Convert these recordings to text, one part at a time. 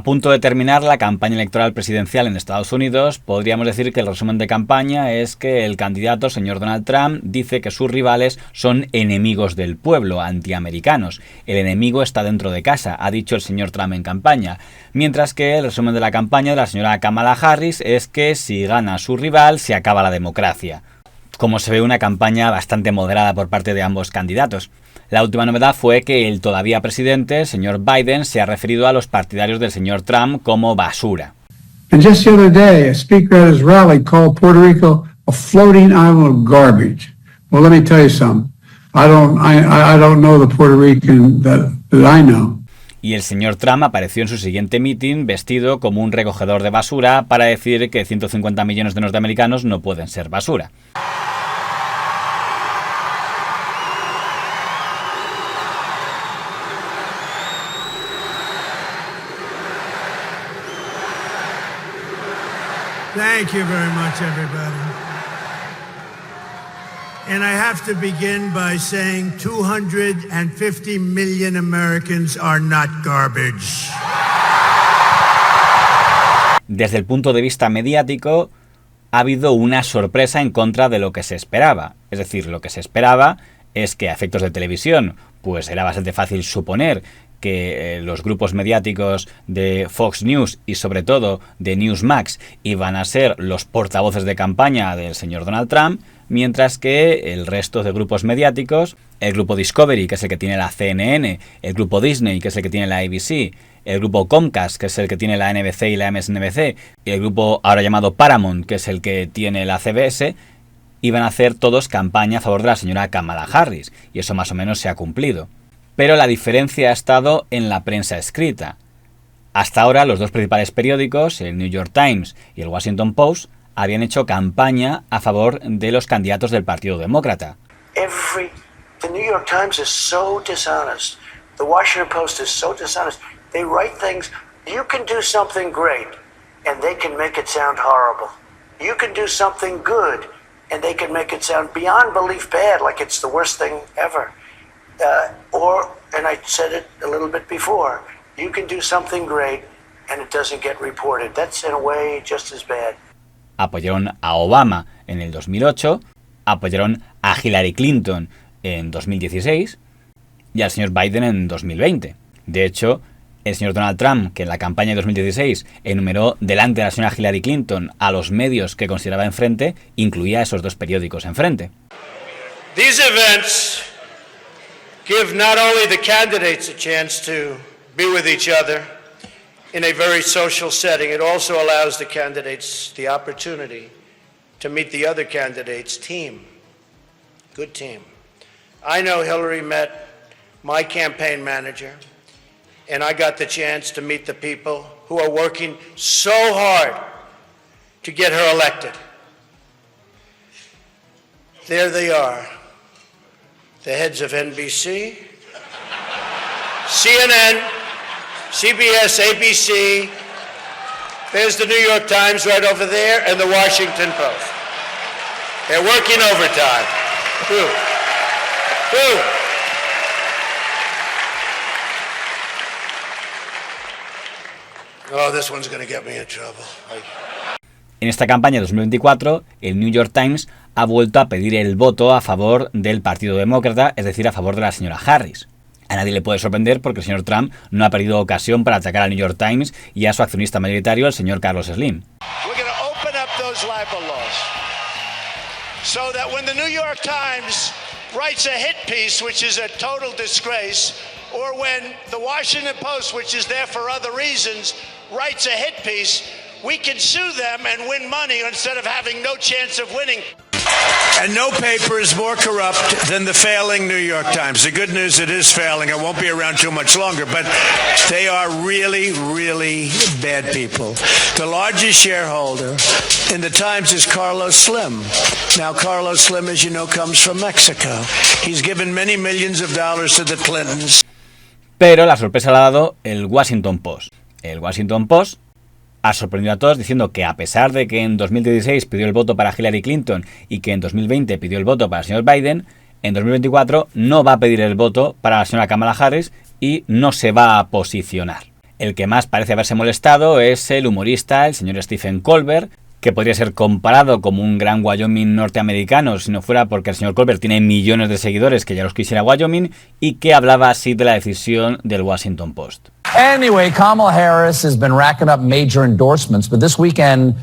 A punto de terminar la campaña electoral presidencial en Estados Unidos, podríamos decir que el resumen de campaña es que el candidato, señor Donald Trump, dice que sus rivales son enemigos del pueblo, antiamericanos. El enemigo está dentro de casa, ha dicho el señor Trump en campaña. Mientras que el resumen de la campaña de la señora Kamala Harris es que si gana su rival, se acaba la democracia. Como se ve, una campaña bastante moderada por parte de ambos candidatos. La última novedad fue que el todavía presidente, el señor Biden, se ha referido a los partidarios del señor Trump como basura. And just the other day, a speaker at his rally called Puerto Rico a floating island of garbage. Well, let me tell you something. I don't know the Puerto Rican that I know. Y el señor Trump apareció en su siguiente meeting vestido como un recogedor de basura para decir que 150 millones de norteamericanos no pueden ser basura. Thank you very much, everybody. And I have to begin by saying 250 million Americans are not garbage. Desde el punto de vista mediático, ha habido una sorpresa en contra de lo que se esperaba. Es decir, lo que se esperaba es que a efectos de televisión, pues era bastante fácil suponer que los grupos mediáticos de Fox News y sobre todo de Newsmax iban a ser los portavoces de campaña del señor Donald Trump, mientras que el resto de grupos mediáticos, el grupo Discovery, que es el que tiene la CNN, el grupo Disney, que es el que tiene la ABC, el grupo Comcast, que es el que tiene la NBC y la MSNBC, y el grupo ahora llamado Paramount, que es el que tiene la CBS, iban a hacer todos campaña a favor de la señora Kamala Harris, y eso más o menos se ha cumplido. Pero la diferencia ha estado en la prensa escrita. Hasta ahora los dos principales periódicos, el New York Times y el Washington Post, habían hecho campaña a favor de los candidatos del Partido Demócrata. The New York Times is so dishonest. The Washington Post is so dishonest. They write things, you can do something great, and they can make it sound horrible. You can do something good, and they can make it sound beyond belief bad, like it's the worst thing ever. And I said it a little bit before, you can do something great and it doesn't get reported. That's in a way just as bad. Apoyaron a Obama en el 2008, apoyaron a Hillary Clinton en 2016 y al señor Biden en 2020. De hecho, el señor Donald Trump, que en la campaña de 2016 enumeró delante de la señora Hillary Clinton a los medios que consideraba enfrente, incluía a esos dos periódicos enfrente. These events give not only the candidates a chance to be with each other in a very social setting, it also allows the candidates the opportunity to meet the other candidates' team. Good team. I know Hillary met my campaign manager, and I got the chance to meet the people who are working so hard to get her elected. There they are. The heads of NBC, CNN, CBS, ABC. There's the New York Times right over there and the Washington Post. They're working overtime. Oh, this one's going to get me in trouble. En esta campaña de 2024, el New York Times ha vuelto a pedir el voto a favor del Partido Demócrata, es decir, a favor de la señora Harris. A nadie le puede sorprender porque el señor Trump no ha perdido ocasión para atacar al New York Times y a su accionista mayoritario, el señor Carlos Slim. So that when the New York Times writes a hit piece, which is a total disgrace, or when the Washington Post, which is there for other reasons, writes a hit piece, we can sue them and win money instead of having no chance of winning. And no paper is more corrupt than the failing New York Times. The good news, it is failing. It won't be around too much longer, but they are really, really bad people. The largest shareholder in the Times is Carlos Slim. Now, Carlos Slim, as you know, comes from Mexico. He's given many millions of dollars to the Clintons. Pero la sorpresa la ha dado el Washington Post. El Washington Post ha sorprendido a todos diciendo que a pesar de que en 2016 pidió el voto para Hillary Clinton y que en 2020 pidió el voto para el señor Biden, en 2024 no va a pedir el voto para la señora Kamala Harris y no se va a posicionar. El que más parece haberse molestado es el humorista, el señor Stephen Colbert, que podría ser comparado como un gran Wyoming norteamericano si no fuera porque el señor Colbert tiene millones de seguidores que ya los quisiera Wyoming, y que hablaba así de la decisión del Washington Post. Anyway, Kamala Harris has been racking up major endorsements, but this weekend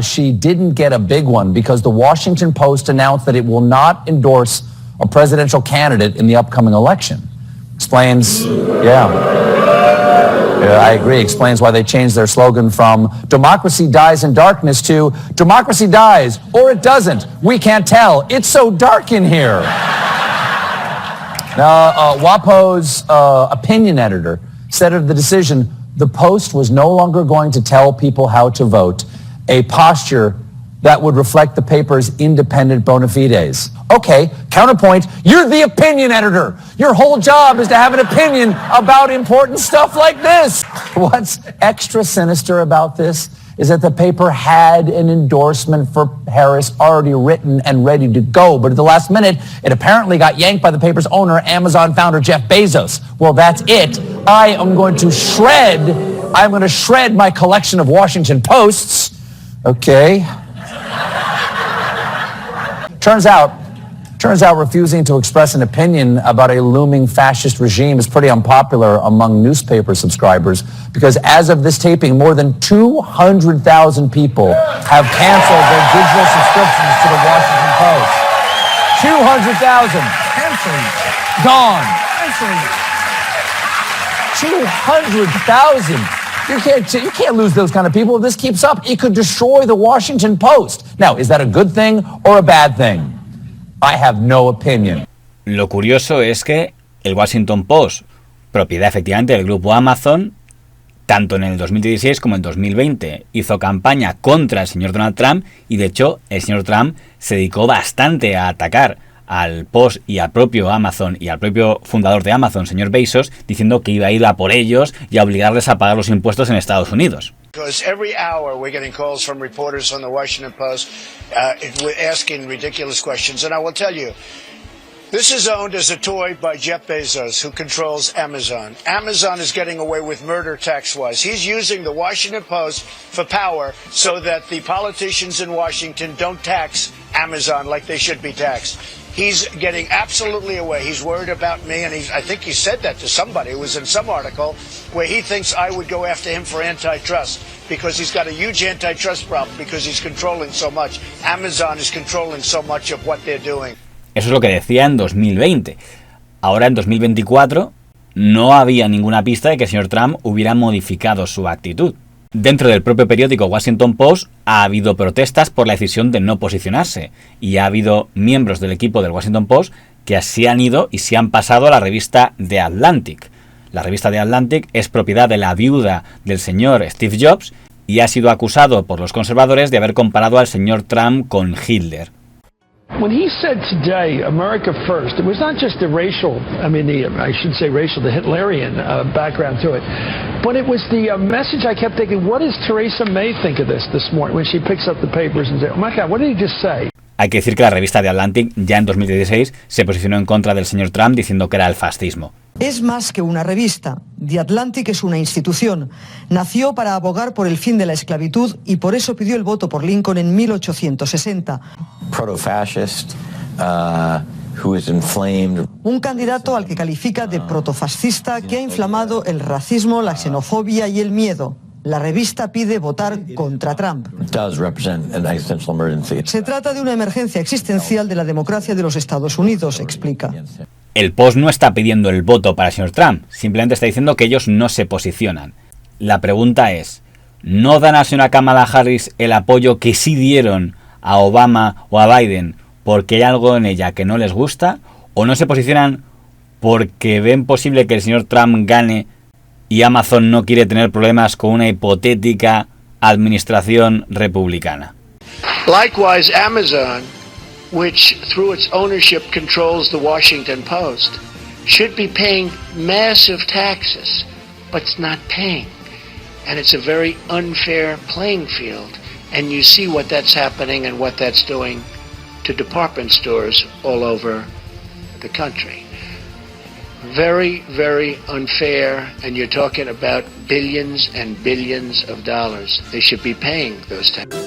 she didn't get a big one because the Washington Post announced that it will not endorse a presidential candidate in the upcoming election. Explains, I agree. Explains why they changed their slogan from "Democracy dies in darkness" to "Democracy dies or it doesn't. We can't tell. It's so dark in here." Now, WAPO's opinion editor said of the decision, the Post was no longer going to tell people how to vote, a posture that would reflect the paper's independent bona fides. Okay, counterpoint, you're the opinion editor. Your whole job is to have an opinion about important stuff like this. What's extra sinister about this is that the paper had an endorsement for Harris already written and ready to go, but at the last minute, it apparently got yanked by the paper's owner, Amazon founder Jeff Bezos. Well, that's it. I'm going to shred my collection of Washington Posts. Okay. Turns out refusing to express an opinion about a looming fascist regime is pretty unpopular among newspaper subscribers because as of this taping, more than 200,000 people have canceled their digital subscriptions to the Washington Post. 200,000. Canceled. Gone. Canceled. 200,000. You can't lose those kind of people. If this keeps up, it could destroy the Washington Post. Now, is that a good thing or a bad thing? I have no opinion. Lo curioso es que el Washington Post, propiedad efectivamente del grupo Amazon, tanto en el 2016 como en 2020, hizo campaña contra el señor Donald Trump y de hecho el señor Trump se dedicó bastante a atacar al Post y al propio Amazon y al propio fundador de Amazon, señor Bezos, diciendo que iba a ir a por ellos y a obligarles a pagar los impuestos en Estados Unidos. Because every hour we're getting calls from reporters on the Washington Post asking ridiculous questions. And I will tell you, this is owned as a toy by Jeff Bezos, who controls Amazon. Amazon is getting away with murder tax-wise. He's using the Washington Post for power so that the politicians in Washington don't tax Amazon like they should be taxed. He's getting absolutely away. He's worried about me, and I think he said that to somebody. It was in some article where he thinks I would go after him for antitrust because he's got a huge antitrust problem because he's controlling so much. Amazon is controlling so much of what they're doing. Eso es lo que decía en 2020. Ahora, en 2024, no había ninguna pista de que el señor Trump hubiera modificado su actitud. Dentro del propio periódico Washington Post ha habido protestas por la decisión de no posicionarse y ha habido miembros del equipo del Washington Post que así han ido y se han pasado a la revista The Atlantic. La revista The Atlantic es propiedad de la viuda del señor Steve Jobs y ha sido acusado por los conservadores de haber comparado al señor Trump con Hitler. When he said today, America first, it was not just the racial, the Hitlerian background to it, but it was the message I kept thinking, what does Theresa May think of this morning when she picks up the papers and says, oh my God, what did he just say? Hay que decir que la revista The Atlantic ya en 2016 se posicionó en contra del señor Trump diciendo que era el fascismo. Es más que una revista. The Atlantic es una institución. Nació para abogar por el fin de la esclavitud y por eso pidió el voto por Lincoln en 1860. Proto-fascist, who is inflamed. Un candidato al que califica de protofascista que ha inflamado el racismo, la xenofobia y el miedo. La revista pide votar contra Trump. Se trata de una emergencia existencial de la democracia de los Estados Unidos, explica. El Post no está pidiendo el voto para el señor Trump, simplemente está diciendo que ellos no se posicionan. La pregunta es, ¿no dan al señor Kamala Harris el apoyo que sí dieron a Obama o a Biden porque hay algo en ella que no les gusta? ¿O no se posicionan porque ven posible que el señor Trump gane y Amazon no quiere tener problemas con una hipotética administración republicana? Likewise, Amazon, which through its ownership controls the Washington Post, should be paying massive taxes, but it's not paying. And it's a very unfair playing field. And you see what that's happening and what that's doing to department stores all over the country. very, very unfair, and you're talking about billions and billions of dollars. They should be paying those taxes.